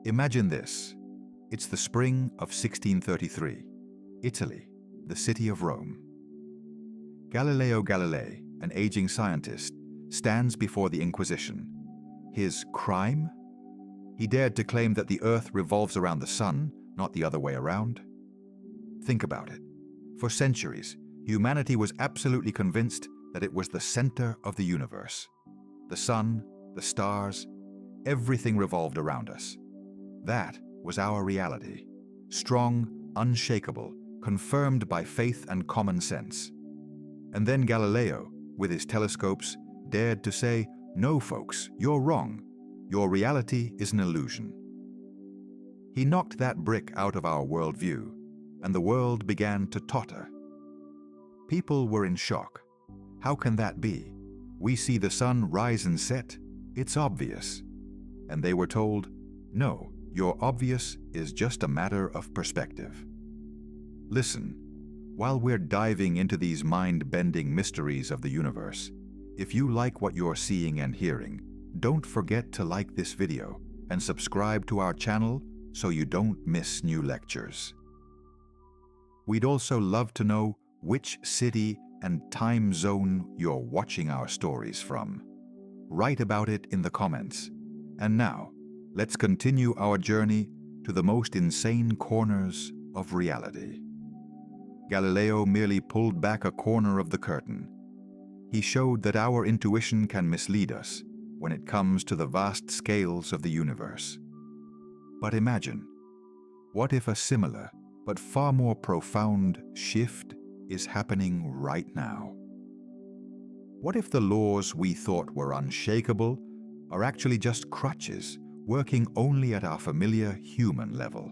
Imagine this. It's the spring of 1633, Italy, the city of Rome. Galileo Galilei, an aging scientist, stands before the Inquisition. His crime? He dared to claim that the Earth revolves around the sun, not the other way around. Think about it. For centuries, humanity was absolutely convinced that it was the center of the universe. The sun, the stars, everything revolved around us. That was our reality. Strong, unshakable, confirmed by faith and common sense. And then Galileo, with his telescopes, dared to say, "No, folks, you're wrong. Your reality is an illusion." He knocked that brick out of our worldview, and the world began to totter. People were in shock. How can that be? We see the sun rise and set. It's obvious. And they were told, "No, your obvious is just a matter of perspective." Listen, while we're diving into these mind-bending mysteries of the universe, if you like what you're seeing and hearing, don't forget to like this video and subscribe to our channel so you don't miss new lectures. We'd also love to know which city and time zone you're watching our stories from. Write about it in the comments. And now, let's continue our journey to the most insane corners of reality. Galileo merely pulled back a corner of the curtain. He showed that our intuition can mislead us when it comes to the vast scales of the universe. But imagine, what if a similar but far more profound shift is happening right now? What if the laws we thought were unshakable are actually just crutches working only at our familiar human level?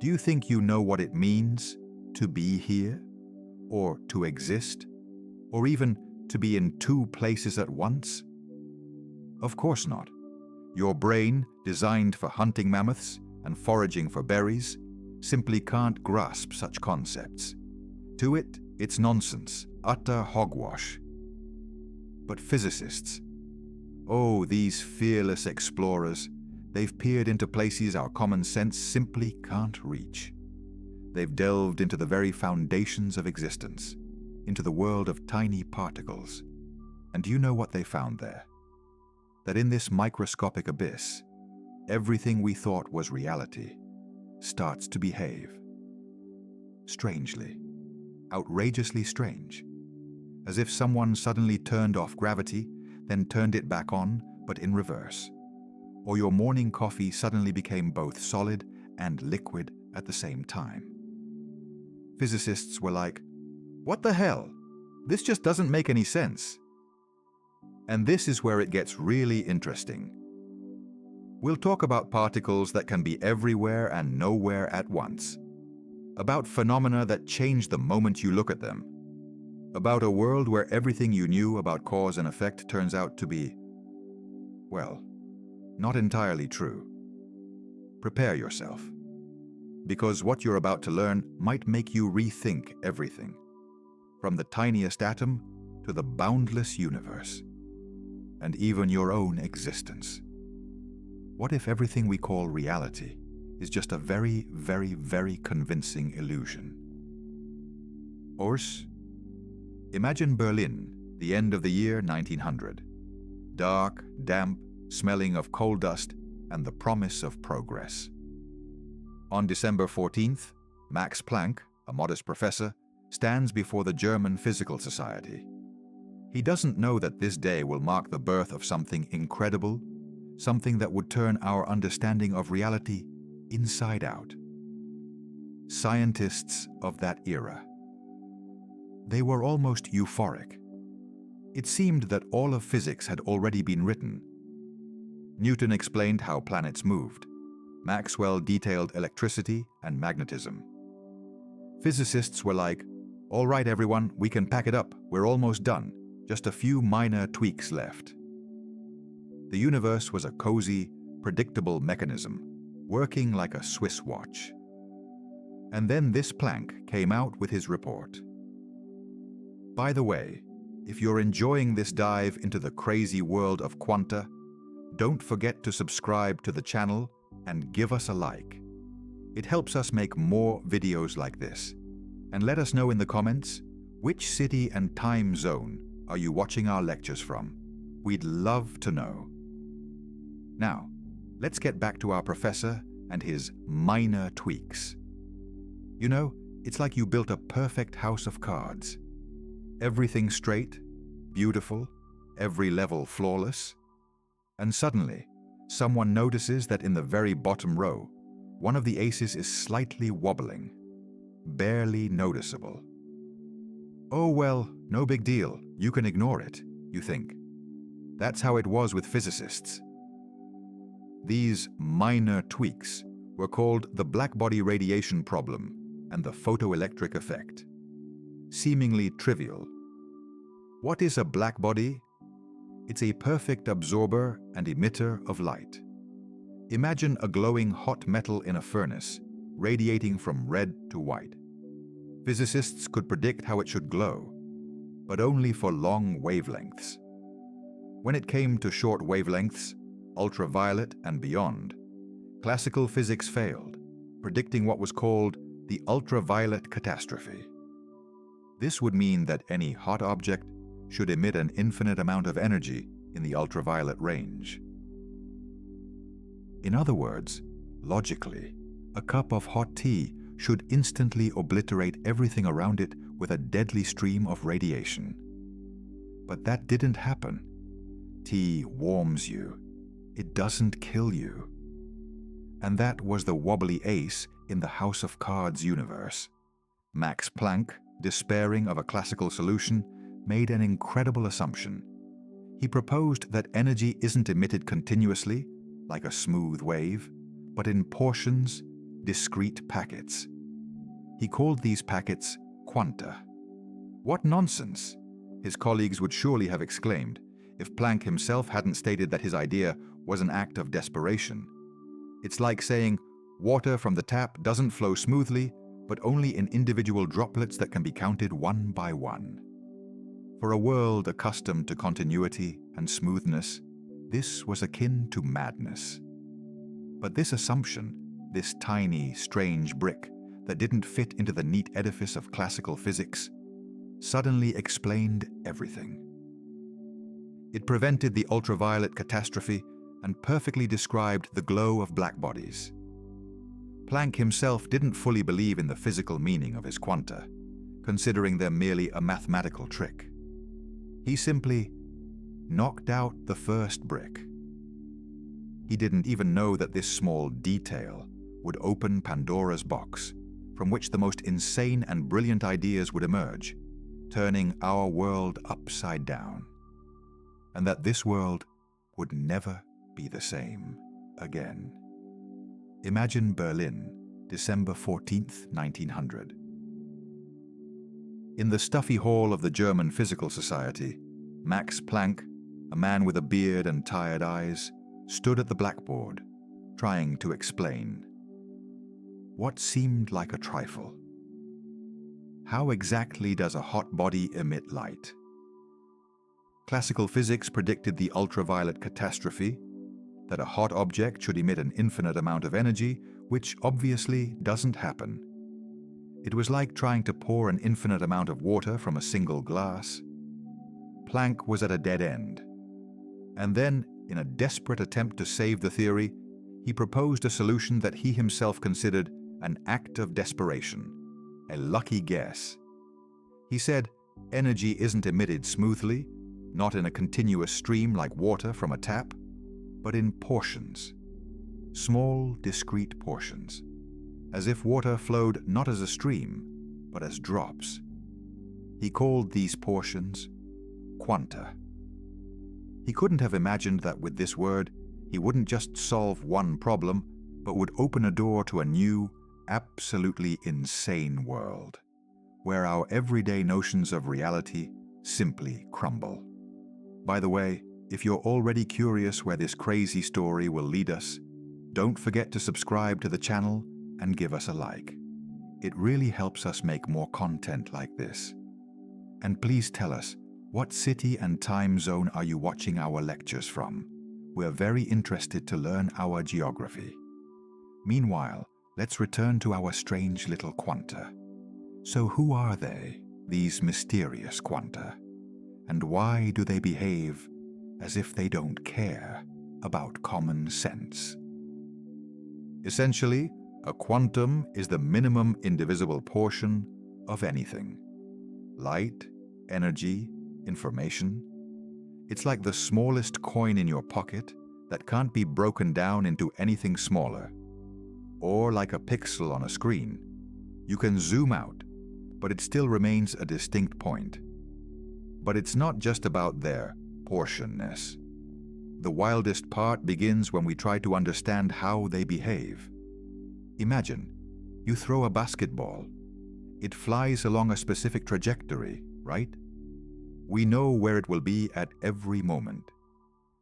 Do you think you know what it means to be here, or to exist, or even to be in two places at once? Of course not. Your brain, designed for hunting mammoths and foraging for berries, simply can't grasp such concepts. To it, it's nonsense, utter hogwash. But physicists, oh, these fearless explorers, they've peered into places our common sense simply can't reach. They've delved into the very foundations of existence, into the world of tiny particles. And do you know what they found there? That in this microscopic abyss, everything we thought was reality starts to behave. Strangely, outrageously strange. As if someone suddenly turned off gravity, then turned it back on, but in reverse. Or your morning coffee suddenly became both solid and liquid at the same time. Physicists were like, "What the hell? This just doesn't make any sense." And this is where it gets really interesting. We'll talk about particles that can be everywhere and nowhere at once. About phenomena that change the moment you look at them. About a world where everything you knew about cause and effect turns out to be, well, not entirely true. Prepare yourself, because what you're about to learn might make you rethink everything, from the tiniest atom to the boundless universe, and even your own existence. What if everything we call reality is just a very, very, very convincing illusion? Urs? Imagine Berlin, the end of the year 1900. Dark, damp, smelling of coal dust, and the promise of progress. On December 14th, Max Planck, a modest professor, stands before the German Physical Society. He doesn't know that this day will mark the birth of something incredible, something that would turn our understanding of reality inside out. Scientists of that era, they were almost euphoric. It seemed that all of physics had already been written. Newton explained how planets moved. Maxwell detailed electricity and magnetism. Physicists were like, "All right, everyone, we can pack it up. We're almost done. Just a few minor tweaks left." The universe was a cozy, predictable mechanism, working like a Swiss watch. And then this Planck came out with his report. By the way, if you're enjoying this dive into the crazy world of Quanta, don't forget to subscribe to the channel and give us a like. It helps us make more videos like this. And let us know in the comments, which city and time zone are you watching our lectures from? We'd love to know. Now, let's get back to our professor and his minor tweaks. You know, it's like you built a perfect house of cards. Everything straight, beautiful, every level flawless. And suddenly, someone notices that in the very bottom row, one of the aces is slightly wobbling, barely noticeable. Oh well, no big deal, you can ignore it, you think. That's how it was with physicists. These minor tweaks were called the blackbody radiation problem and the photoelectric effect. Seemingly trivial. What is a blackbody? It's a perfect absorber and emitter of light. Imagine a glowing hot metal in a furnace, radiating from red to white. Physicists could predict how it should glow, but only for long wavelengths. When it came to short wavelengths, ultraviolet and beyond, classical physics failed, predicting what was called the ultraviolet catastrophe. This would mean that any hot object should emit an infinite amount of energy in the ultraviolet range. In other words, logically, a cup of hot tea should instantly obliterate everything around it with a deadly stream of radiation. But that didn't happen. Tea warms you. It doesn't kill you. And that was the wobbly ace in the House of Cards universe. Max Planck, despairing of a classical solution, made an incredible assumption. He proposed that energy isn't emitted continuously, like a smooth wave, but in portions, discrete packets. He called these packets quanta. What nonsense! His colleagues would surely have exclaimed if Planck himself hadn't stated that his idea was an act of desperation. It's like saying water from the tap doesn't flow smoothly, but only in individual droplets that can be counted one by one. For a world accustomed to continuity and smoothness, this was akin to madness. But this assumption, this tiny, strange brick that didn't fit into the neat edifice of classical physics, suddenly explained everything. It prevented the ultraviolet catastrophe and perfectly described the glow of blackbodies. Planck himself didn't fully believe in the physical meaning of his quanta, considering them merely a mathematical trick. He simply knocked out the first brick. He didn't even know that this small detail would open Pandora's box, from which the most insane and brilliant ideas would emerge, turning our world upside down. And that this world would never be the same again. Imagine Berlin, December 14th, 1900. In the stuffy hall of the German Physical Society, Max Planck, a man with a beard and tired eyes, stood at the blackboard, trying to explain what seemed like a trifle. How exactly does a hot body emit light? Classical physics predicted the ultraviolet catastrophe, that a hot object should emit an infinite amount of energy, which obviously doesn't happen. It was like trying to pour an infinite amount of water from a single glass. Planck was at a dead end. And then, in a desperate attempt to save the theory, he proposed a solution that he himself considered an act of desperation, a lucky guess. He said, energy isn't emitted smoothly, not in a continuous stream like water from a tap, but in portions, small, discrete portions, as if water flowed not as a stream, but as drops. He called these portions quanta. He couldn't have imagined that with this word, he wouldn't just solve one problem, but would open a door to a new, absolutely insane world, where our everyday notions of reality simply crumble. By the way, if you're already curious where this crazy story will lead us, don't forget to subscribe to the channel and give us a like. It really helps us make more content like this. And please tell us, what city and time zone are you watching our lectures from? We're very interested to learn our geography. Meanwhile, let's return to our strange little quanta. So who are they, these mysterious quanta? And why do they behave as if they don't care about common sense? Essentially, a quantum is the minimum indivisible portion of anything. Light, energy, information. It's like the smallest coin in your pocket that can't be broken down into anything smaller. Or like a pixel on a screen. You can zoom out, but it still remains a distinct point. But it's not just about their portionness. The wildest part begins when we try to understand how they behave. Imagine, you throw a basketball. It flies along a specific trajectory, right? We know where it will be at every moment.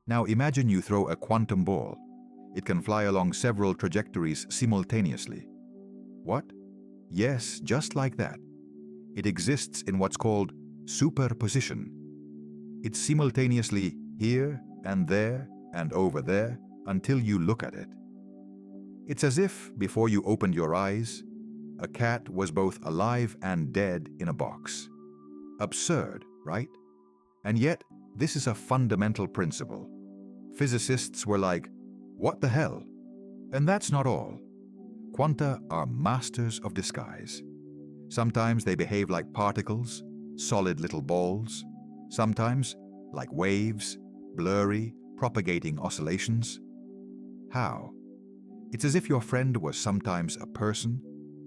Now imagine you throw a quantum ball. It can fly along several trajectories simultaneously. What? Yes, just like that. It exists in what's called superposition. It's simultaneously here and there and over there until you look at it. It's as if, before you opened your eyes, a cat was both alive and dead in a box. Absurd, right? And yet, this is a fundamental principle. Physicists were like, what the hell? And that's not all. Quanta are masters of disguise. Sometimes they behave like particles, solid little balls. Sometimes like waves, blurry, propagating oscillations. How? It's as if your friend was sometimes a person,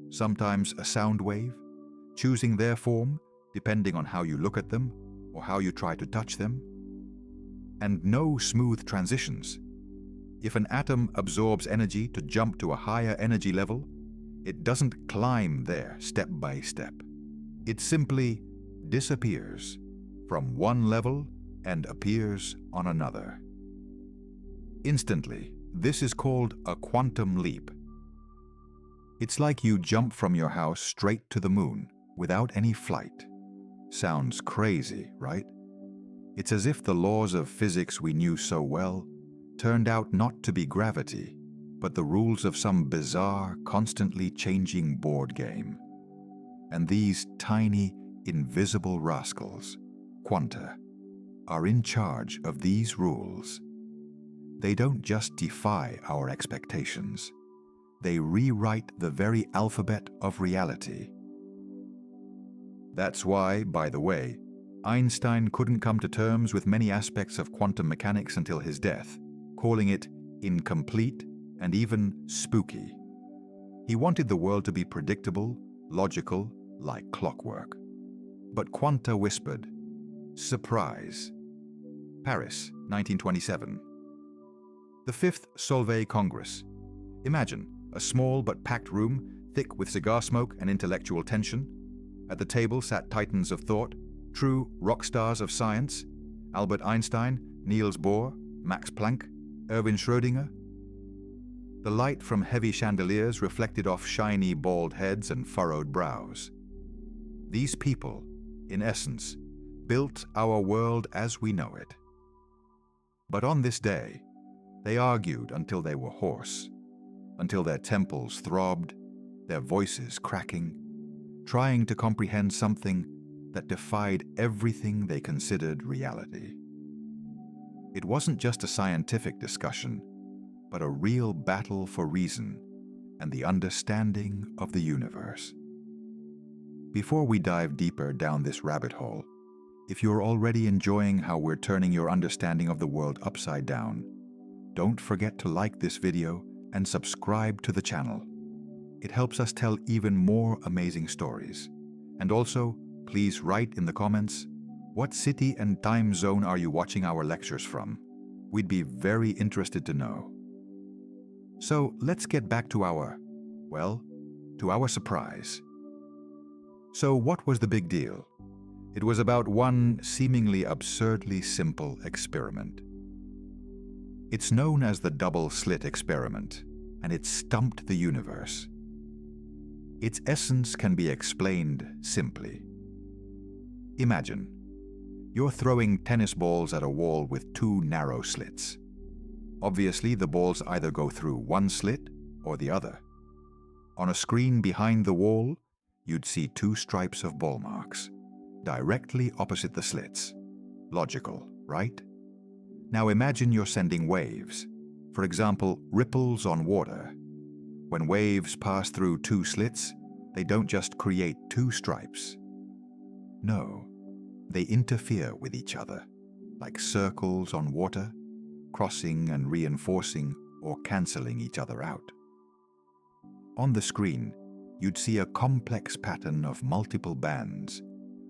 sometimes a sound wave, choosing their form depending on how you look at them or how you try to touch them. And no smooth transitions. If an atom absorbs energy to jump to a higher energy level, it doesn't climb there step by step. It simply disappears from one level and appears on another. Instantly, this is called a quantum leap. It's like you jump from your house straight to the moon without any flight. Sounds crazy, right? It's as if the laws of physics we knew so well turned out not to be gravity, but the rules of some bizarre, constantly changing board game. And these tiny, invisible rascals, Quanta, are in charge of these rules. They don't just defy our expectations. They rewrite the very alphabet of reality. That's why, by the way, Einstein couldn't come to terms with many aspects of quantum mechanics until his death, calling it incomplete and even spooky. He wanted the world to be predictable, logical, like clockwork. But Quanta whispered, surprise. Paris, 1927. The Fifth Solvay Congress. Imagine a small but packed room, thick with cigar smoke and intellectual tension. At the table sat titans of thought, true rock stars of science, Albert Einstein, Niels Bohr, Max Planck, Erwin Schrödinger. The light from heavy chandeliers reflected off shiny bald heads and furrowed brows. These people, in essence, built our world as we know it. But on this day, they argued until they were hoarse, until their temples throbbed, their voices cracking, trying to comprehend something that defied everything they considered reality. It wasn't just a scientific discussion, but a real battle for reason and the understanding of the universe. Before we dive deeper down this rabbit hole, if you're already enjoying how we're turning your understanding of the world upside down, don't forget to like this video and subscribe to the channel. It helps us tell even more amazing stories. And also, please write in the comments, what city and time zone are you watching our lectures from? We'd be very interested to know. So let's get back to our surprise. So what was the big deal? It was about one seemingly absurdly simple experiment. It's known as the double-slit experiment, and it stumped the universe. Its essence can be explained simply. Imagine, you're throwing tennis balls at a wall with two narrow slits. Obviously, the balls either go through one slit or the other. On a screen behind the wall, you'd see two stripes of ball marks, directly opposite the slits. Logical, right? Now imagine you're sending waves, for example, ripples on water. When waves pass through two slits, they don't just create two stripes. No, they interfere with each other, like circles on water, crossing and reinforcing or cancelling each other out. On the screen, you'd see a complex pattern of multiple bands,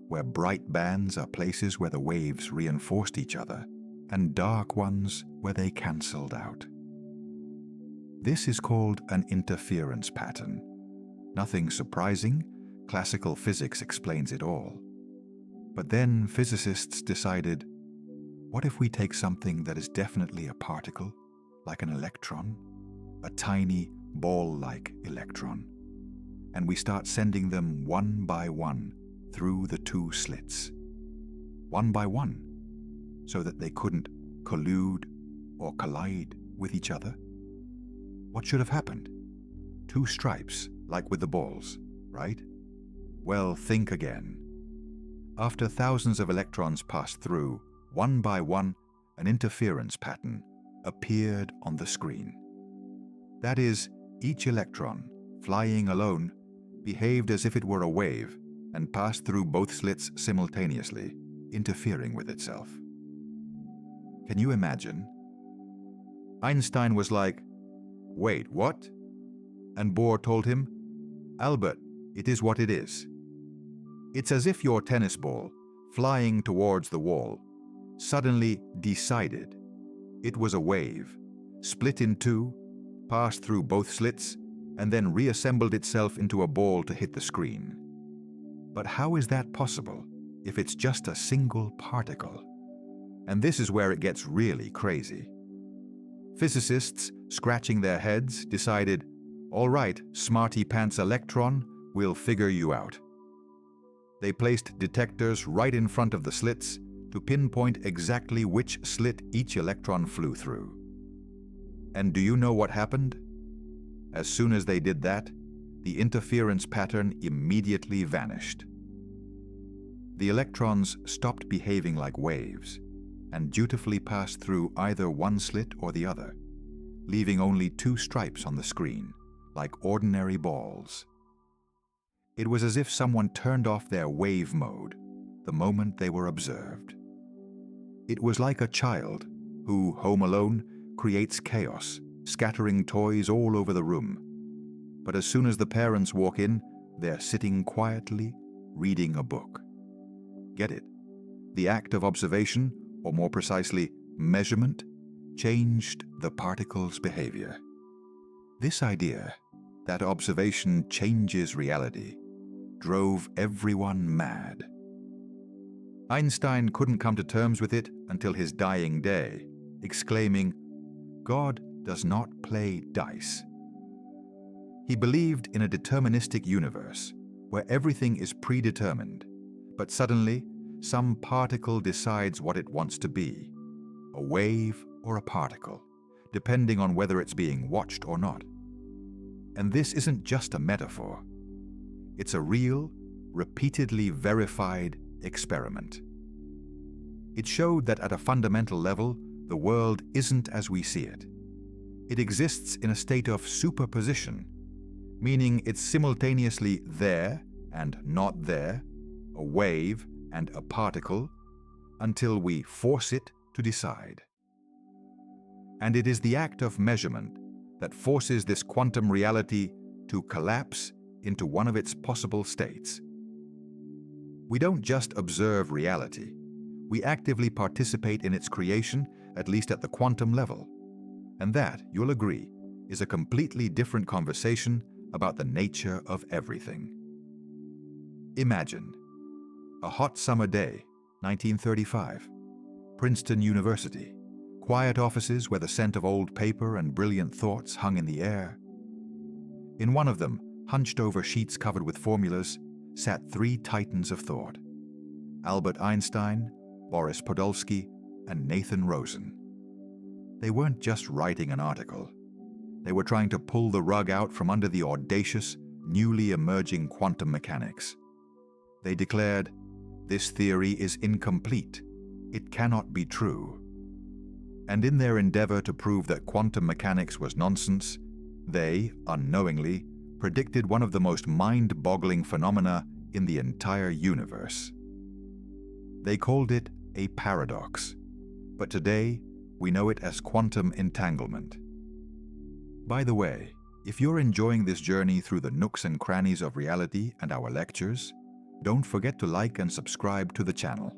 where bright bands are places where the waves reinforced each other, and dark ones where they cancelled out. This is called an interference pattern. Nothing surprising, classical physics explains it all. But then physicists decided, what if we take something that is definitely a particle, like an electron, a tiny ball-like electron, and we start sending them one by one through the two slits, one by one, so that they couldn't collude or collide with each other? What should have happened? Two stripes, like with the balls, right? Well, think again. After thousands of electrons passed through, one by one, an interference pattern appeared on the screen. That is, each electron, flying alone, behaved as if it were a wave and passed through both slits simultaneously, interfering with itself. Can you imagine? Einstein was like, "Wait, what?" And Bohr told him, "Albert, it is what it is." It's as if your tennis ball, flying towards the wall, suddenly decided it was a wave, split in two, passed through both slits, and then reassembled itself into a ball to hit the screen. But how is that possible if it's just a single particle? And this is where it gets really crazy. Physicists, scratching their heads, decided, all right, smarty pants electron, we'll figure you out. They placed detectors right in front of the slits to pinpoint exactly which slit each electron flew through. And do you know what happened? As soon as they did that, the interference pattern immediately vanished. The electrons stopped behaving like waves and dutifully passed through either one slit or the other, leaving only two stripes on the screen, like ordinary balls. It was as if someone turned off their wave mode the moment they were observed. It was like a child who, home alone, creates chaos, scattering toys all over the room. But as soon as the parents walk in, they're sitting quietly, reading a book. Get it? The act of observation, or more precisely, measurement, changed the particle's behavior. This idea, that observation changes reality, drove everyone mad. Einstein couldn't come to terms with it until his dying day, exclaiming, "God does not play dice." He believed in a deterministic universe where everything is predetermined, but suddenly some particle decides what it wants to be, a wave or a particle, depending on whether it's being watched or not. And this isn't just a metaphor. It's a real, repeatedly verified experiment. It showed that at a fundamental level, the world isn't as we see it. It exists in a state of superposition, meaning it's simultaneously there and not there, a wave and a particle, until we force it to decide. And it is the act of measurement that forces this quantum reality to collapse into one of its possible states. We don't just observe reality. We actively participate in its creation, at least at the quantum level. And that, you'll agree, is a completely different conversation about the nature of everything. Imagine a hot summer day, 1935, Princeton University, quiet offices where the scent of old paper and brilliant thoughts hung in the air. In one of them, hunched over sheets covered with formulas, sat three titans of thought: Albert Einstein, Boris Podolsky, and Nathan Rosen. They weren't just writing an article. They were trying to pull the rug out from under the audacious, newly emerging quantum mechanics. They declared, "This theory is incomplete. It cannot be true." And in their endeavor to prove that quantum mechanics was nonsense, they, unknowingly, predicted one of the most mind-boggling phenomena in the entire universe. They called it a paradox, but today we know it as quantum entanglement. By the way, if you're enjoying this journey through the nooks and crannies of reality and our lectures, don't forget to like and subscribe to the channel.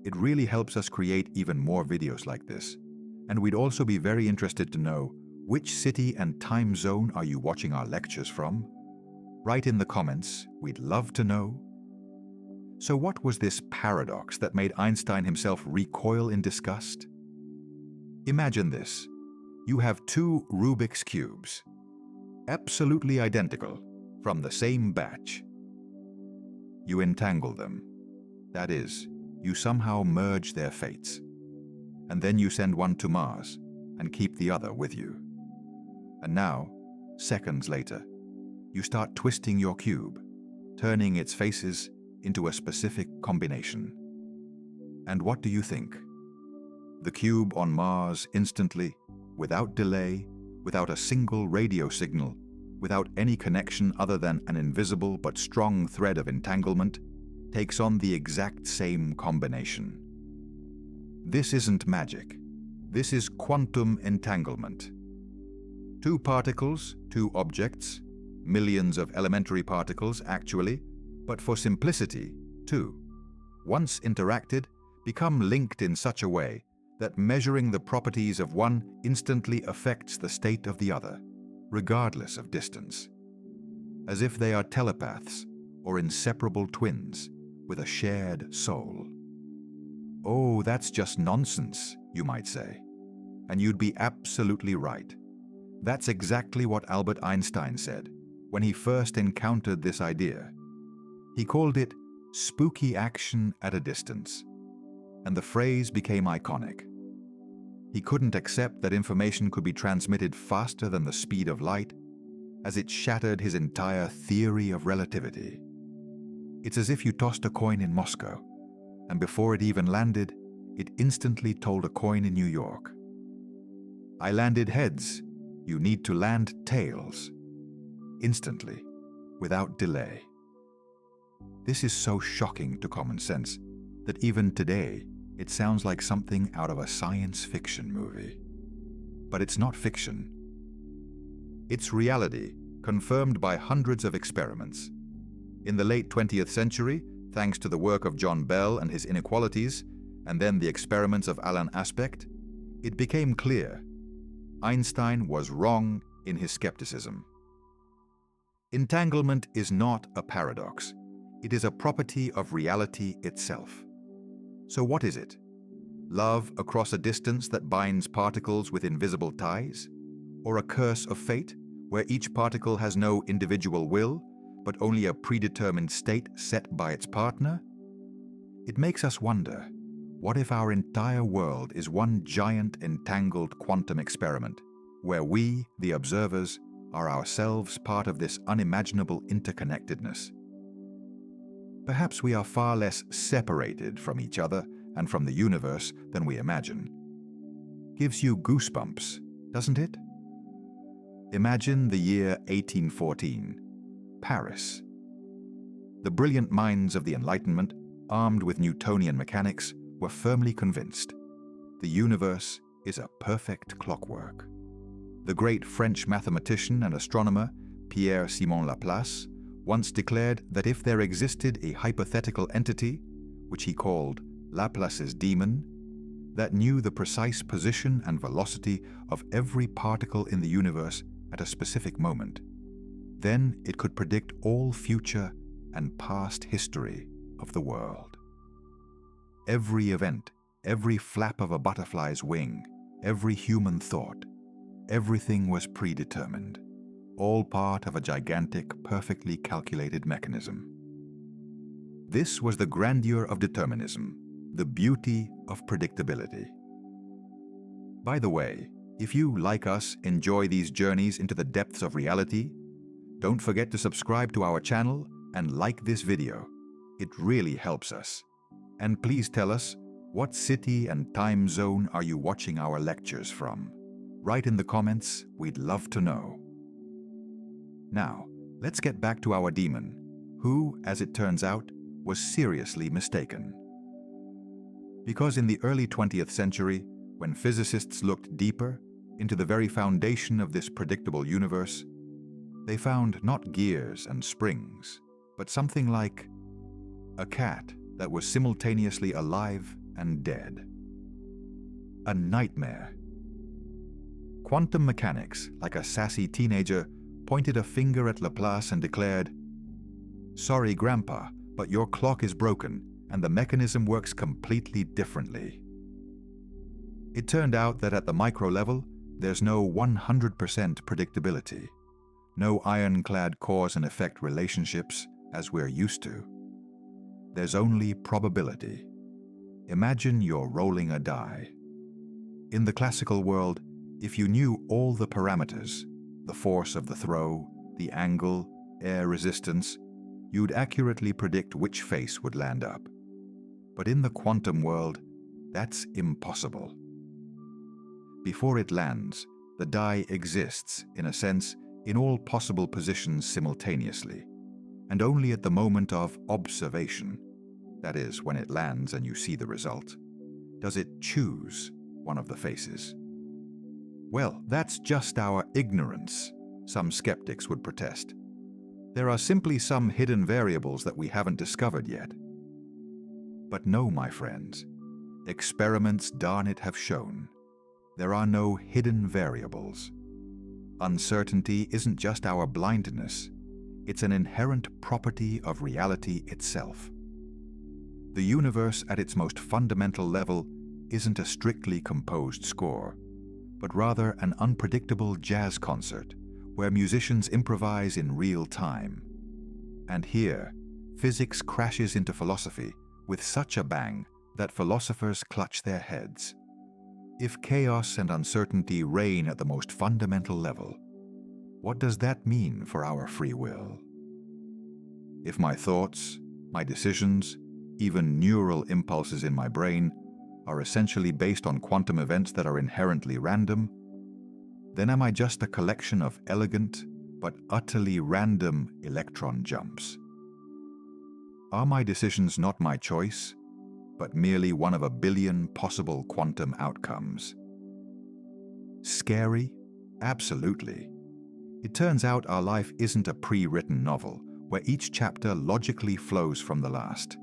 It really helps us create even more videos like this, and we'd also be very interested to know which city and time zone are you watching our lectures from? Write in the comments, we'd love to know. So what was this paradox that made Einstein himself recoil in disgust? Imagine this. You have two Rubik's Cubes, absolutely identical, from the same batch. You entangle them. That is, you somehow merge their fates. And then you send one to Mars and keep the other with you. And now, seconds later, you start twisting your cube, turning its faces into a specific combination. And what do you think? The cube on Mars instantly, without delay, without a single radio signal, without any connection other than an invisible but strong thread of entanglement, takes on the exact same combination. This isn't magic. This is quantum entanglement. Two particles, two objects, millions of elementary particles actually, but for simplicity, two, once interacted, become linked in such a way that measuring the properties of one instantly affects the state of the other, regardless of distance, as if they are telepaths or inseparable twins with a shared soul. Oh, that's just nonsense, you might say. And you'd be absolutely right. That's exactly what Albert Einstein said when he first encountered this idea. He called it spooky action at a distance, and the phrase became iconic. He couldn't accept that information could be transmitted faster than the speed of light, as it shattered his entire theory of relativity. It's as if you tossed a coin in Moscow, and before it even landed, it instantly told a coin in New York. I landed heads. You need to land tails. Instantly, without delay. This is so shocking to common sense that even today it sounds like something out of a science fiction movie. But it's not fiction. It's reality, confirmed by hundreds of experiments. In the late 20th century, thanks to the work of John Bell and his inequalities, and then the experiments of Alan Aspect, it became clear Einstein was wrong in his skepticism. Entanglement is not a paradox. It is a property of reality itself. So what is it? Love across a distance that binds particles with invisible ties? Or a curse of fate, where each particle has no individual will, but only a predetermined state set by its partner? It makes us wonder, what if our entire world is one giant entangled quantum experiment, where we, the observers, are ourselves part of this unimaginable interconnectedness? Perhaps we are far less separated from each other and from the universe than we imagine. Gives you goosebumps, doesn't it? Imagine the year 1814, Paris. The brilliant minds of the Enlightenment, armed with Newtonian mechanics, were firmly convinced the universe is a perfect clockwork. The great French mathematician and astronomer Pierre-Simon Laplace once declared that if there existed a hypothetical entity, which he called Laplace's demon, that knew the precise position and velocity of every particle in the universe at a specific moment, then it could predict all future and past history of the world. Every event, every flap of a butterfly's wing, every human thought, everything was predetermined, all part of a gigantic, perfectly calculated mechanism. This was the grandeur of determinism, the beauty of predictability. By the way, If you, like us, enjoy these journeys into the depths of reality, don't forget to subscribe to our channel and like this video. It really helps us. And please tell us, what city and time zone are you watching our lectures from? Write in the comments, we'd love to know. Now, let's get back to our demon, who, as it turns out, was seriously mistaken. Because in the early 20th century, when physicists looked deeper into the very foundation of this predictable universe, they found not gears and springs, but something like a cat that was simultaneously alive and dead. A nightmare. Quantum mechanics, like a sassy teenager, pointed a finger at Laplace and declared, "Sorry, Grandpa, but your clock is broken and the mechanism works completely differently." It turned out that at the micro level, there's no 100% predictability, no ironclad cause and effect relationships as we're used to. There's only probability. Imagine you're rolling a die. In the classical world, if you knew all the parameters, the force of the throw, the angle, air resistance, you'd accurately predict which face would land up. But in the quantum world, that's impossible. Before it lands, the die exists, in a sense, in all possible positions simultaneously, and only at the moment of observation, that is, when it lands and you see the result, does it choose one of the faces. Well, that's just our ignorance, some skeptics would protest. There are simply some hidden variables that we haven't discovered yet. But no, my friends, experiments, darn it, have shown there are no hidden variables. Uncertainty isn't just our blindness, it's an inherent property of reality itself. The universe at its most fundamental level isn't a strictly composed score, but rather an unpredictable jazz concert where musicians improvise in real time. And here, physics crashes into philosophy with such a bang that philosophers clutch their heads. If chaos and uncertainty reign at the most fundamental level, what does that mean for our free will? If my thoughts, my decisions, even neural impulses in my brain are essentially based on quantum events that are inherently random, then am I just a collection of elegant but utterly random electron jumps? Are my decisions not my choice, but merely one of a billion possible quantum outcomes? Scary? Absolutely. It turns out our life isn't a pre-written novel where each chapter logically flows from the last.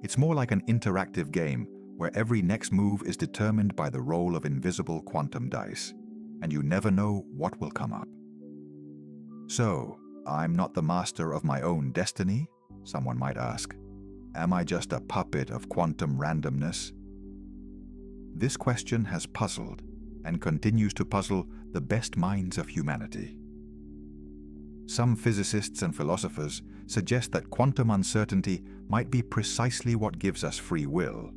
It's more like an interactive game where every next move is determined by the roll of invisible quantum dice, and you never know what will come up. So, I'm not the master of my own destiny? Someone might ask. Am I just a puppet of quantum randomness? This question has puzzled and continues to puzzle the best minds of humanity. Some physicists and philosophers suggest that quantum uncertainty might be precisely what gives us free will,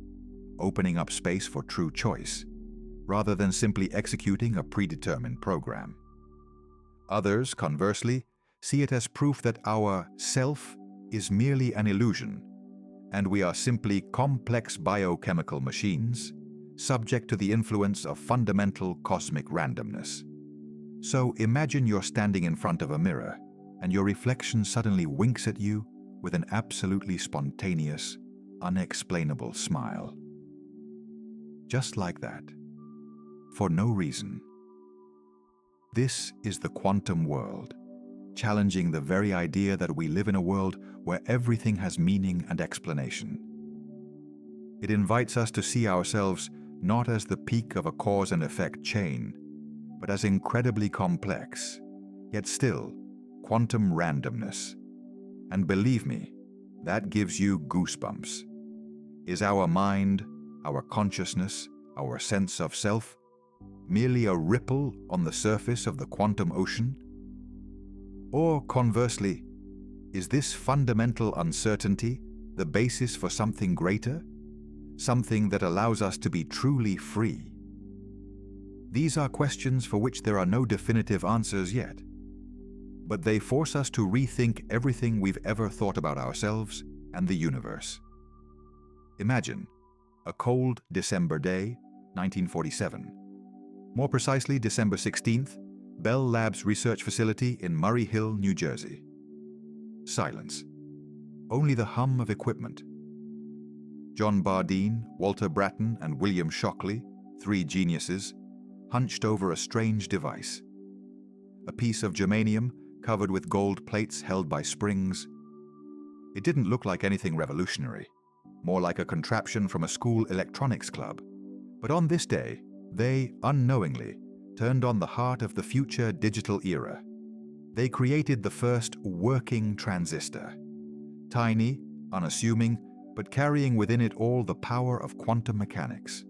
opening up space for true choice, rather than simply executing a predetermined program. Others, conversely, see it as proof that our self is merely an illusion, and we are simply complex biochemical machines, subject to the influence of fundamental cosmic randomness. So imagine you're standing in front of a mirror, and your reflection suddenly winks at you with an absolutely spontaneous, unexplainable smile. Just like that. For no reason. This is the quantum world, challenging the very idea that we live in a world where everything has meaning and explanation. It invites us to see ourselves not as the peak of a cause and effect chain, but as incredibly complex, yet still quantum randomness. And believe me, that gives you goosebumps. Is our mind, our consciousness, our sense of self, merely a ripple on the surface of the quantum ocean? Or conversely, is this fundamental uncertainty the basis for something greater? Something that allows us to be truly free? These are questions for which there are no definitive answers yet, but they force us to rethink everything we've ever thought about ourselves and the universe. Imagine a cold December day, 1947. More precisely, December 16th, Bell Labs research facility in Murray Hill, New Jersey. Silence. Only the hum of equipment. John Bardeen, Walter Bratton, and William Shockley, three geniuses, hunched over a strange device. A piece of germanium covered with gold plates held by springs. It didn't look like anything revolutionary, more like a contraption from a school electronics club. But on this day, they, unknowingly, turned on the heart of the future digital era. They created the first working transistor. Tiny, unassuming, but carrying within it all the power of quantum mechanics.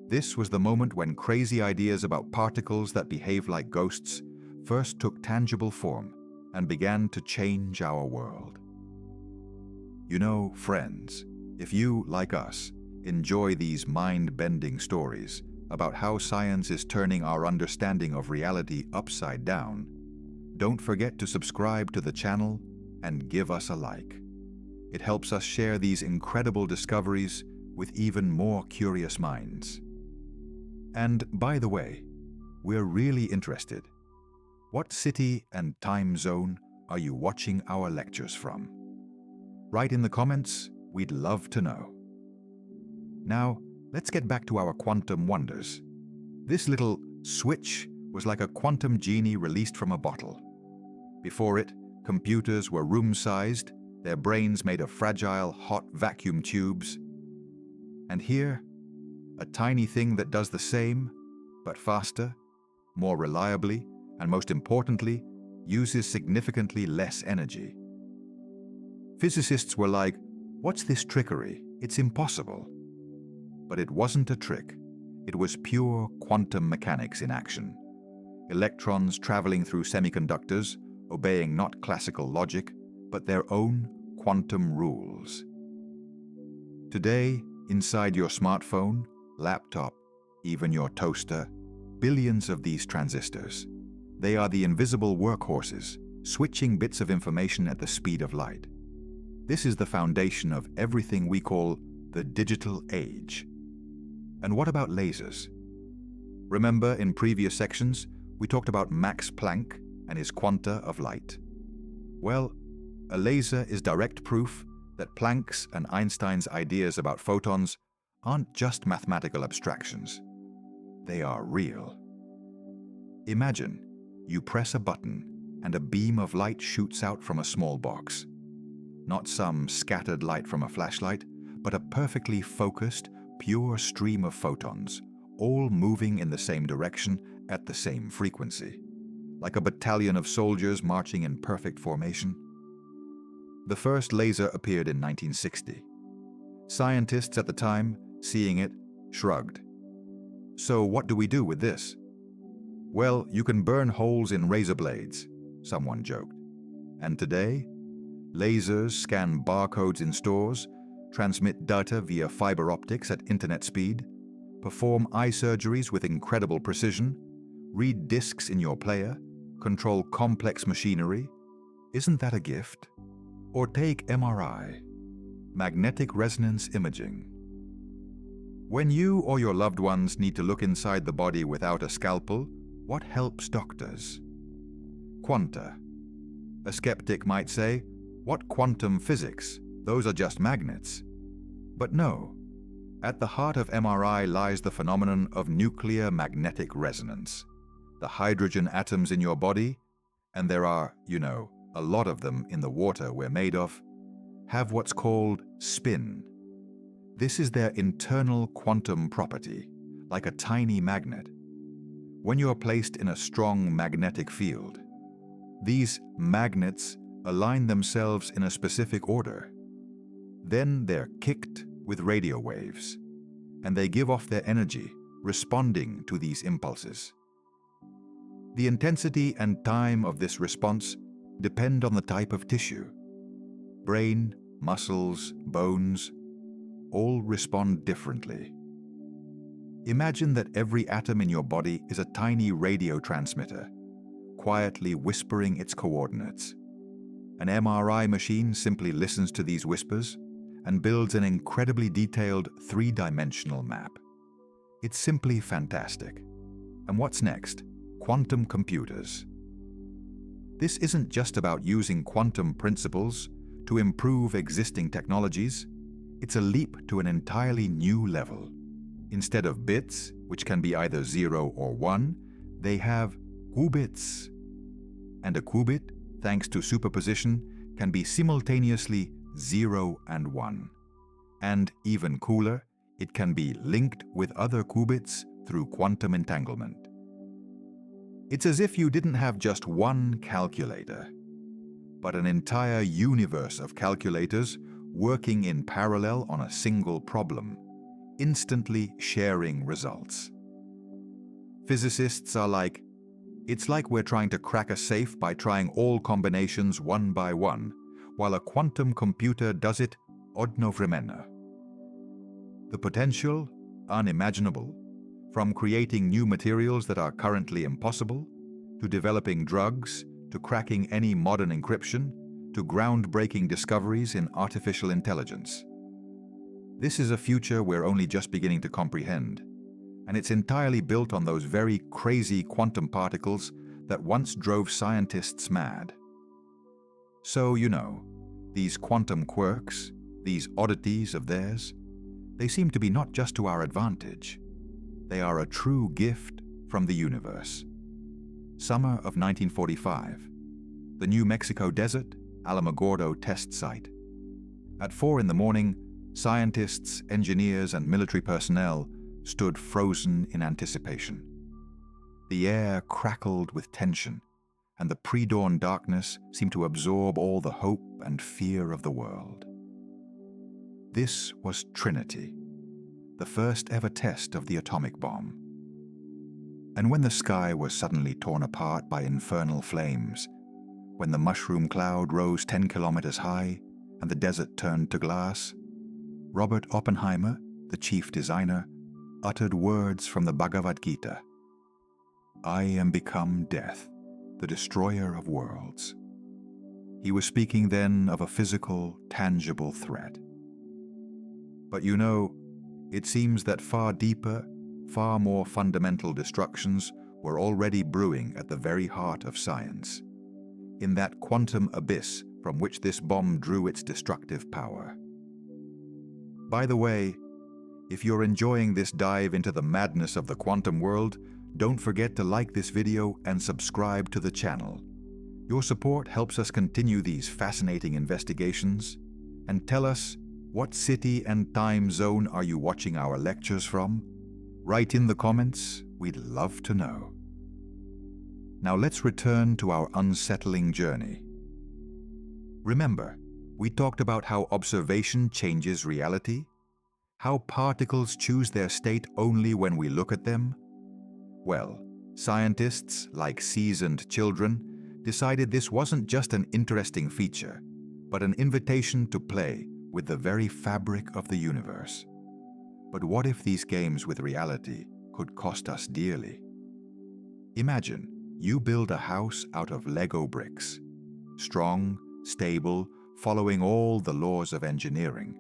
This was the moment when crazy ideas about particles that behave like ghosts first took tangible form and began to change our world. You know, friends, if you, like us, enjoy these mind-bending stories about how science is turning our understanding of reality upside down, don't forget to subscribe to the channel and give us a like. It helps us share these incredible discoveries with even more curious minds. And by the way, we're really interested. What city and time zone are you watching our lectures from? Write in the comments, we'd love to know. Now, let's get back to our quantum wonders. This little switch was like a quantum genie released from a bottle. Before it, computers were room-sized, their brains made of fragile, hot vacuum tubes. And here, a tiny thing that does the same, but faster, more reliably, and most importantly, uses significantly less energy. Physicists were like, "What's this trickery? It's impossible." But it wasn't a trick. It was pure quantum mechanics in action. Electrons traveling through semiconductors, obeying not classical logic, but their own quantum rules. Today, inside your smartphone, laptop, even your toaster, billions of these transistors. They are the invisible workhorses, switching bits of information at the speed of light. This is the foundation of everything we call the digital age. And what about lasers? Remember, in previous sections, we talked about Max Planck and his quanta of light. Well, a laser is direct proof that Planck's and Einstein's ideas about photons aren't just mathematical abstractions. They are real. Imagine you press a button and a beam of light shoots out from a small box. Not some scattered light from a flashlight, but a perfectly focused, pure stream of photons, all moving in the same direction at the same frequency, like a battalion of soldiers marching in perfect formation. The first laser appeared in 1960. Scientists at the time, seeing it, shrugged. So what do we do with this? Well, you can burn holes in razor blades, someone joked. And today, lasers scan barcodes in stores, transmit data via fiber optics at internet speed, perform eye surgeries with incredible precision, read discs in your player, control complex machinery. Isn't that a gift? Or take MRI, magnetic resonance imaging. When you or your loved ones need to look inside the body without a scalpel, what helps doctors? Quanta. A skeptic might say, what quantum physics? Those are just magnets. But no. At the heart of MRI lies the phenomenon of nuclear magnetic resonance. The hydrogen atoms in your body, and there are, a lot of them in the water we're made of, have what's called spin. This is their internal quantum property, like a tiny magnet. When you're placed in a strong magnetic field, these magnets align themselves in a specific order. Then they're kicked with radio waves, and they give off their energy, responding to these impulses. The intensity and time of this response depend on the type of tissue. Brain, muscles, bones, all respond differently. Imagine that every atom in your body is a tiny radio transmitter, quietly whispering its coordinates. An MRI machine simply listens to these whispers and builds an incredibly detailed three-dimensional map. It's simply fantastic. And what's next? Quantum computers. This isn't just about using quantum principles to improve existing technologies. It's a leap to an entirely new level. Instead of bits, which can be either 0 or 1, they have qubits. And a qubit, thanks to superposition, can be simultaneously 0 and 1. And even cooler, it can be linked with other qubits through quantum entanglement. It's as if you didn't have just one calculator, but an entire universe of calculators working in parallel on a single problem, instantly sharing results. Physicists are like, it's like we're trying to crack a safe by trying all combinations one by one, while a quantum computer does it odnovременно. The potential, unimaginable, from creating new materials that are currently impossible, to developing drugs, to cracking any modern encryption, to groundbreaking discoveries in artificial intelligence. This is a future we're only just beginning to comprehend, and it's entirely built on those very crazy quantum particles that once drove scientists mad. So, these quantum quirks, these oddities of theirs, they seem to be not just to our advantage. They are a true gift from the universe. Summer of 1945. The New Mexico desert, Alamogordo test site. At 4 a.m, scientists, engineers, and military personnel stood frozen in anticipation. The air crackled with tension, and the pre-dawn darkness seemed to absorb all the hope and fear of the world. This was Trinity, the first ever test of the atomic bomb. And when the sky was suddenly torn apart by infernal flames, when the mushroom cloud rose 10 kilometers high and the desert turned to glass, Robert Oppenheimer, the chief designer, uttered words from the Bhagavad Gita. "I am become death, the destroyer of worlds." He was speaking then of a physical, tangible threat. But it seems that far deeper, far more fundamental destructions were already brewing at the very heart of science, in that quantum abyss from which this bomb drew its destructive power. By the way, if you're enjoying this dive into the madness of the quantum world, don't forget to like this video and subscribe to the channel. Your support helps us continue these fascinating investigations. And tell us, what city and time zone are you watching our lectures from? Write in the comments, we'd love to know. Now let's return to our unsettling journey. Remember, we talked about how observation changes reality, how particles choose their state only when we look at them. Well, scientists, like seasoned children, decided this wasn't just an interesting feature, but an invitation to play with the very fabric of the universe. But what if these games with reality could cost us dearly? Imagine you build a house out of Lego bricks, strong, stable, following all the laws of engineering.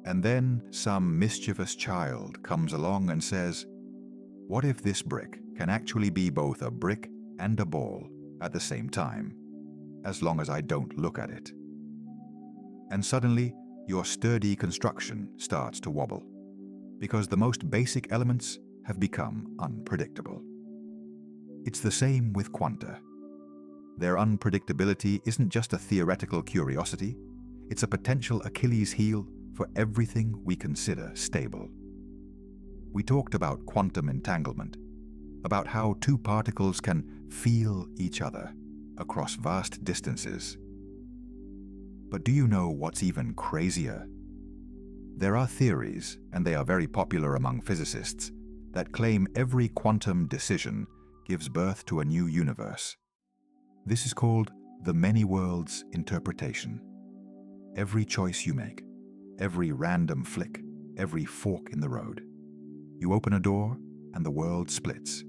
And then some mischievous child comes along and says, what if this brick can actually be both a brick and a ball at the same time, as long as I don't look at it? And suddenly, your sturdy construction starts to wobble, because the most basic elements have become unpredictable. It's the same with Quanta. Their unpredictability isn't just a theoretical curiosity, it's a potential Achilles heel for everything we consider stable. We talked about quantum entanglement, about how two particles can feel each other across vast distances. But do you know what's even crazier? There are theories, and they are very popular among physicists, that claim every quantum decision gives birth to a new universe. This is called the many worlds interpretation. Every choice you make, every random flick, every fork in the road. You open a door and the world splits.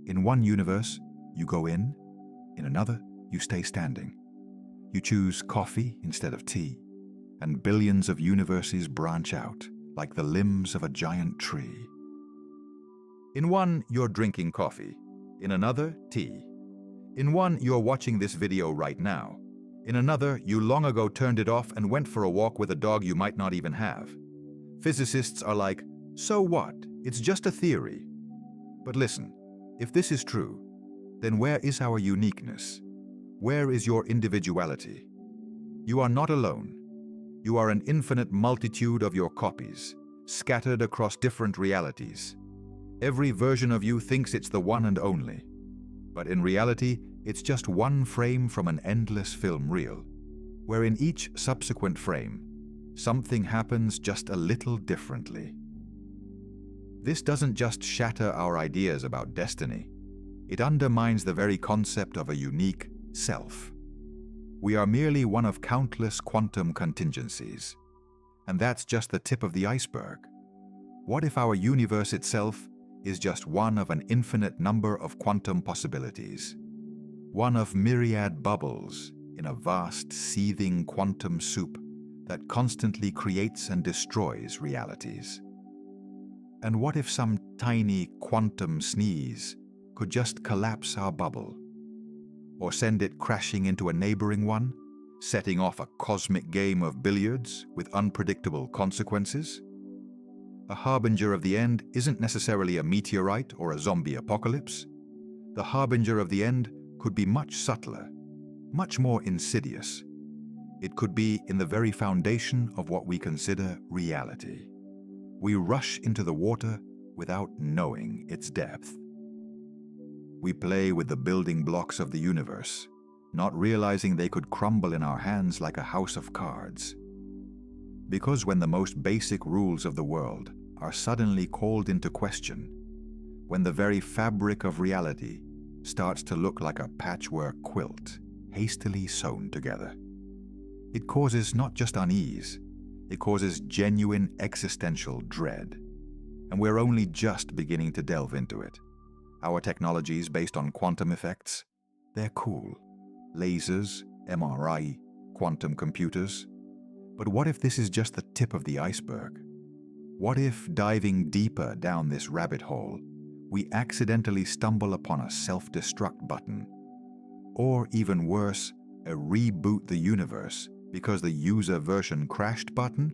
In one universe, you go in another, you stay standing. You choose coffee instead of tea, and billions of universes branch out like the limbs of a giant tree. In one, you're drinking coffee. In another, tea. In one, you're watching this video right now. In another, you long ago turned it off and went for a walk with a dog you might not even have. Physicists are like, so what? It's just a theory. But listen, if this is true, then where is our uniqueness? Where is your individuality? You are not alone. You are an infinite multitude of your copies, scattered across different realities. Every version of you thinks it's the one and only. But in reality, it's just one frame from an endless film reel, where in each subsequent frame, something happens just a little differently. This doesn't just shatter our ideas about destiny. It undermines the very concept of a unique self. We are merely one of countless quantum contingencies. And that's just the tip of the iceberg. What if our universe itself is just one of an infinite number of quantum possibilities? One of myriad bubbles in a vast, seething quantum soup that constantly creates and destroys realities. And what if some tiny quantum sneeze could just collapse our bubble, or send it crashing into a neighboring one, setting off a cosmic game of billiards with unpredictable consequences? A harbinger of the end isn't necessarily a meteorite or a zombie apocalypse. The harbinger of the end could be much subtler, much more insidious. It could be in the very foundation of what we consider reality. We rush into the water without knowing its depth. We play with the building blocks of the universe, not realizing they could crumble in our hands like a house of cards. Because when the most basic rules of the world are suddenly called into question, when the very fabric of reality starts to look like a patchwork quilt hastily sewn together, it causes not just unease, it causes genuine existential dread. And we're only just beginning to delve into it. Our technologies based on quantum effects, they're cool. Lasers, MRI, quantum computers. But what if this is just the tip of the iceberg? What if, diving deeper down this rabbit hole, we accidentally stumble upon a self-destruct button? Or even worse, a reboot the universe because the user version crashed button?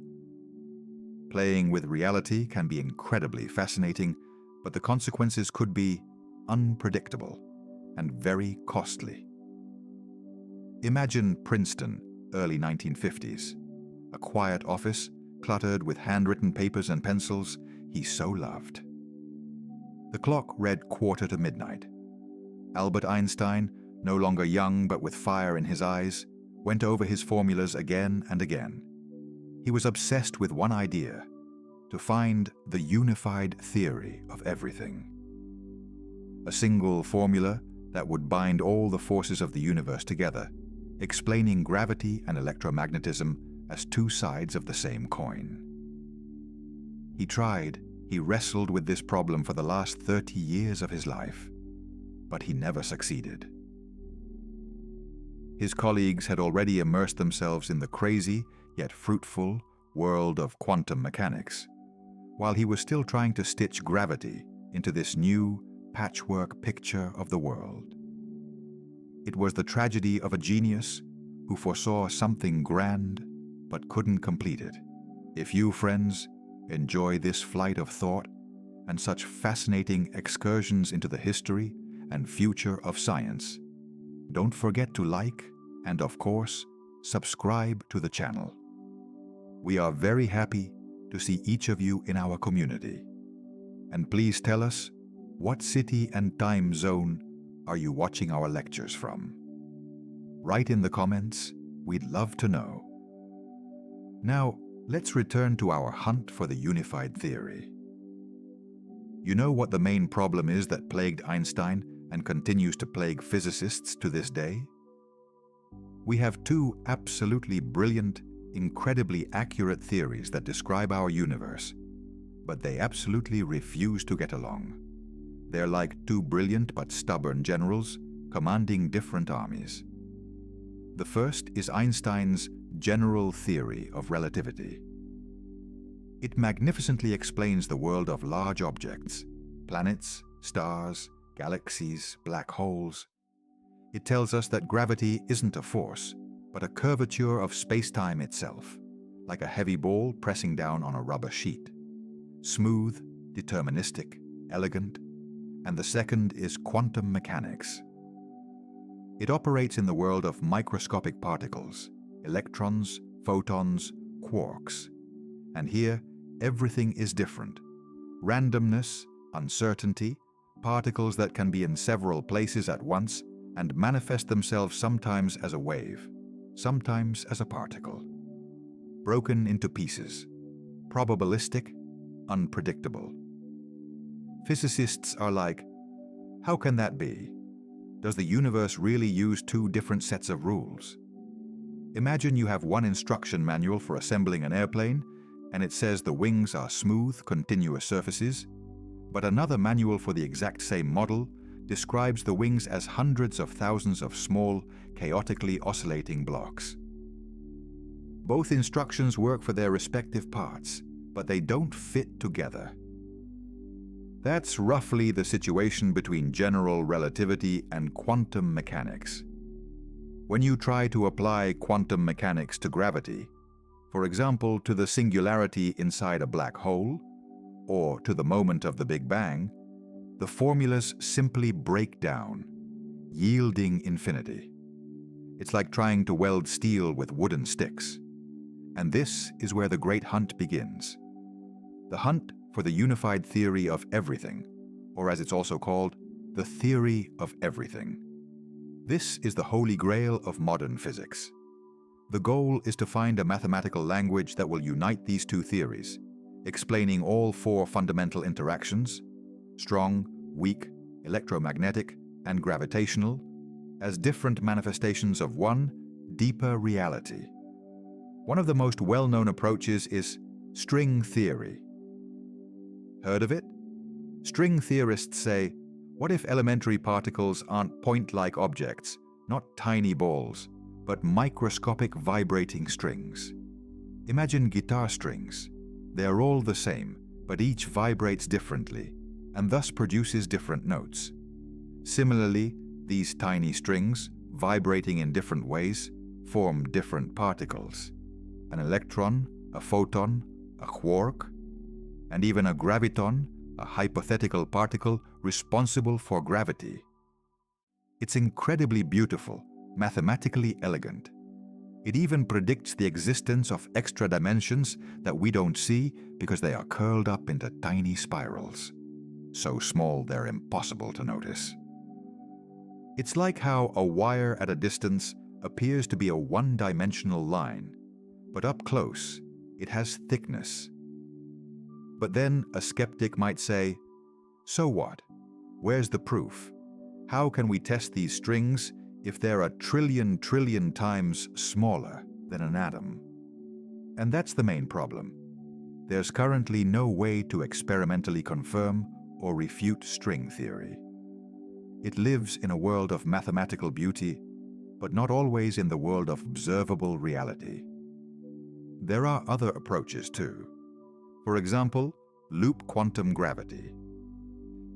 Playing with reality can be incredibly fascinating, but the consequences could be unpredictable and very costly. Imagine Princeton, early 1950s. A quiet office, cluttered with handwritten papers and pencils he so loved. The clock read 1:45. Albert Einstein, no longer young but with fire in his eyes, went over his formulas again and again. He was obsessed with one idea: to find the unified theory of everything. A single formula that would bind all the forces of the universe together, explaining gravity and electromagnetism as two sides of the same coin. He wrestled with this problem for the last 30 years of his life, but he never succeeded. His colleagues had already immersed themselves in the crazy yet fruitful world of quantum mechanics, while he was still trying to stitch gravity into this new patchwork picture of the world. It was the tragedy of a genius who foresaw something grand but couldn't complete it. If you, friends, enjoy this flight of thought and such fascinating excursions into the history and future of science, don't forget to like and, of course, subscribe to the channel. We are very happy to see each of you in our community. And please tell us, what city and time zone are you watching our lectures from? Write in the comments, we'd love to know. Now, let's return to our hunt for the unified theory. You know what the main problem is that plagued Einstein and continues to plague physicists to this day? We have two absolutely brilliant, incredibly accurate theories that describe our universe, but they absolutely refuse to get along. They're like two brilliant but stubborn generals commanding different armies. The first is Einstein's general theory of relativity. It magnificently explains the world of large objects, planets, stars, galaxies, black holes. It tells us that gravity isn't a force, but a curvature of space-time itself, like a heavy ball pressing down on a rubber sheet. Smooth, deterministic, elegant, and the second is quantum mechanics. It operates in the world of microscopic particles, electrons, photons, quarks. And here, everything is different. Randomness, uncertainty, particles that can be in several places at once and manifest themselves sometimes as a wave, sometimes as a particle. Broken into pieces, probabilistic, unpredictable. Physicists are like, how can that be? Does the universe really use two different sets of rules? Imagine you have one instruction manual for assembling an airplane, and it says the wings are smooth, continuous surfaces, but another manual for the exact same model describes the wings as hundreds of thousands of small, chaotically oscillating blocks. Both instructions work for their respective parts, but they don't fit together. That's roughly the situation between general relativity and quantum mechanics. When you try to apply quantum mechanics to gravity, for example, to the singularity inside a black hole, or to the moment of the Big Bang, the formulas simply break down, yielding infinity. It's like trying to weld steel with wooden sticks. And this is where the great hunt begins. The hunt for the unified theory of everything, or as it's also called, the theory of everything. This is the holy grail of modern physics. The goal is to find a mathematical language that will unite these two theories, explaining all four fundamental interactions, strong, weak, electromagnetic, and gravitational, as different manifestations of one deeper reality. One of the most well-known approaches is string theory. Heard of it? String theorists say, what if elementary particles aren't point-like objects, not tiny balls, but microscopic vibrating strings? Imagine guitar strings. They're all the same, but each vibrates differently, and thus produces different notes. Similarly, these tiny strings, vibrating in different ways, form different particles. An electron, a photon, a quark, and even a graviton, a hypothetical particle responsible for gravity. It's incredibly beautiful, mathematically elegant. It even predicts the existence of extra dimensions that we don't see because they are curled up into tiny spirals. So small they're impossible to notice. It's like how a wire at a distance appears to be a one-dimensional line, but up close, it has thickness. But then a skeptic might say, so what? Where's the proof? How can we test these strings if they're a trillion times smaller than an atom? And that's the main problem. There's currently no way to experimentally confirm or refute string theory. It lives in a world of mathematical beauty, but not always in the world of observable reality. There are other approaches too. For example, loop quantum gravity.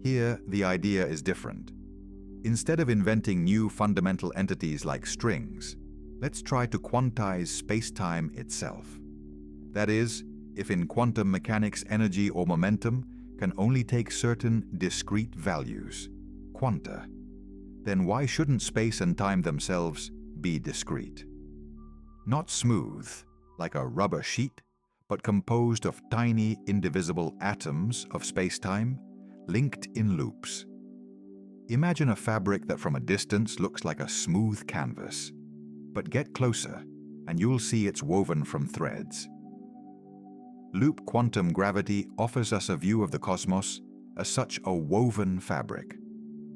Here, the idea is different. Instead of inventing new fundamental entities like strings, let's try to quantize space-time itself. That is, if in quantum mechanics energy or momentum can only take certain discrete values, quanta, then why shouldn't space and time themselves be discrete? Not smooth, like a rubber sheet, but composed of tiny, indivisible atoms of space-time linked in loops. Imagine a fabric that from a distance looks like a smooth canvas, but get closer and you'll see it's woven from threads. Loop quantum gravity offers us a view of the cosmos as such a woven fabric,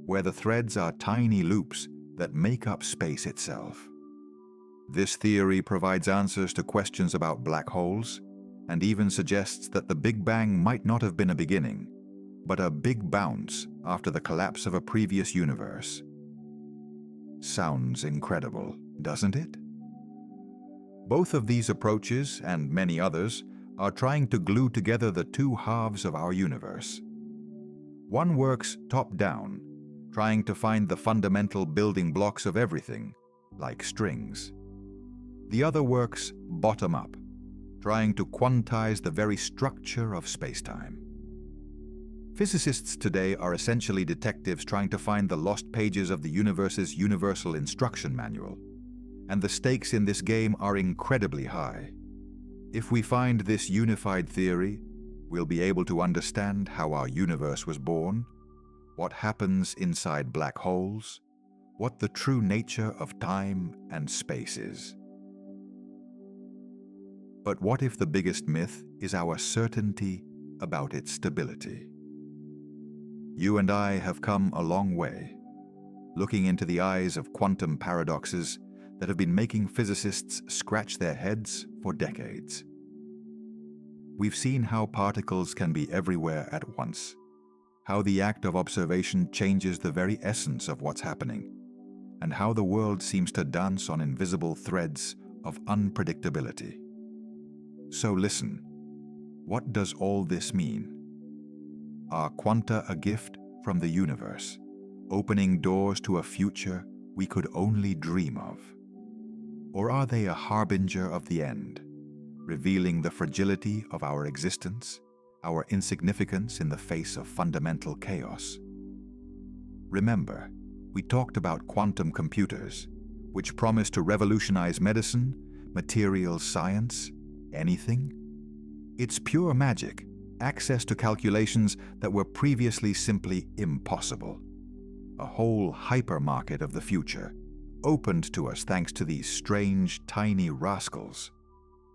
where the threads are tiny loops that make up space itself. This theory provides answers to questions about black holes, and even suggests that the Big Bang might not have been a beginning, but a big bounce after the collapse of a previous universe. Sounds incredible, doesn't it? Both of these approaches, and many others, are trying to glue together the two halves of our universe. One works top-down, trying to find the fundamental building blocks of everything, like strings. The other works bottom-up, trying to quantize the very structure of space-time. Physicists today are essentially detectives trying to find the lost pages of the universe's universal instruction manual, and the stakes in this game are incredibly high. If we find this unified theory, we'll be able to understand how our universe was born, what happens inside black holes, what the true nature of time and space is. But what if the biggest myth is our certainty about its stability? You and I have come a long way, looking into the eyes of quantum paradoxes that have been making physicists scratch their heads for decades. We've seen how particles can be everywhere at once, how the act of observation changes the very essence of what's happening, and how the world seems to dance on invisible threads of unpredictability. So listen, what does all this mean? Are quanta a gift from the universe, opening doors to a future we could only dream of? Or are they a harbinger of the end, revealing the fragility of our existence, our insignificance in the face of fundamental chaos? Remember, we talked about quantum computers, which promise to revolutionize medicine, materials science, anything? It's pure magic, access to calculations that were previously simply impossible. A whole hypermarket of the future, opened to us thanks to these strange, tiny rascals.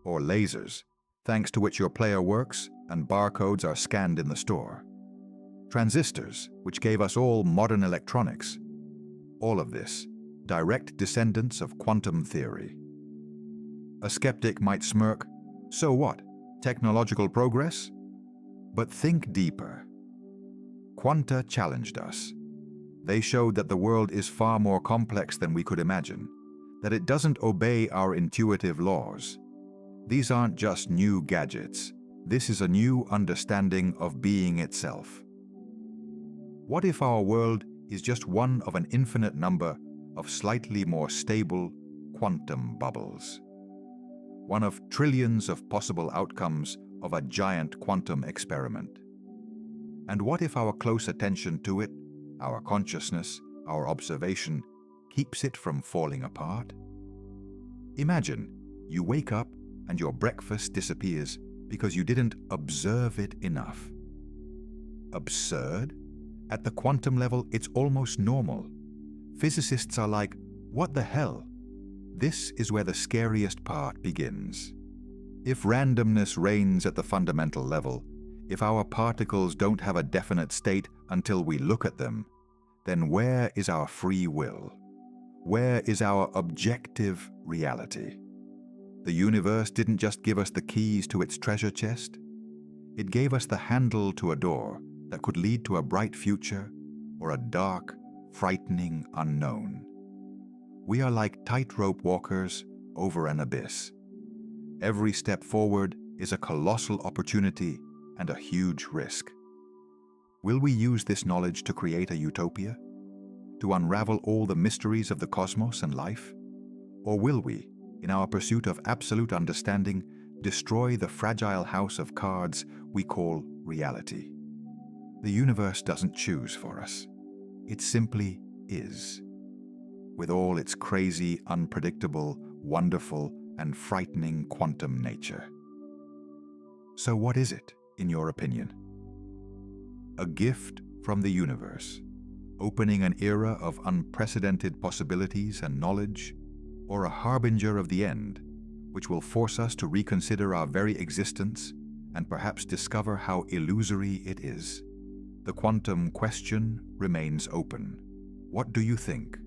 Or lasers, thanks to which your player works and barcodes are scanned in the store. Transistors, which gave us all modern electronics. All of this, direct descendants of quantum theory. A skeptic might smirk, so what? Technological progress? But think deeper. Quanta challenged us. They showed that the world is far more complex than we could imagine, that it doesn't obey our intuitive laws. These aren't just new gadgets. This is a new understanding of being itself. What if our world is just one of an infinite number of slightly more stable quantum bubbles? One of trillions of possible outcomes of a giant quantum experiment. And what if our close attention to it, our consciousness, our observation, keeps it from falling apart? Imagine you wake up and your breakfast disappears because you didn't observe it enough. Absurd? At the quantum level, it's almost normal. Physicists are like, what the hell? This is where the scariest part begins. If randomness reigns at the fundamental level, if our particles don't have a definite state until we look at them, then where is our free will? Where is our objective reality? The universe didn't just give us the keys to its treasure chest. It gave us the handle to a door that could lead to a bright future or a dark, frightening unknown. We are like tightrope walkers over an abyss. Every step forward is a colossal opportunity and a huge risk. Will we use this knowledge to create a utopia? To unravel all the mysteries of the cosmos and life? Or will we, in our pursuit of absolute understanding, destroy the fragile house of cards we call reality? The universe doesn't choose for us. It simply is. With all its crazy, unpredictable, wonderful, and frightening quantum nature. So what is it, in your opinion? A gift from the universe, opening an era of unprecedented possibilities and knowledge, or a harbinger of the end, which will force us to reconsider our very existence and perhaps discover how illusory it is? The quantum question remains open. What do you think?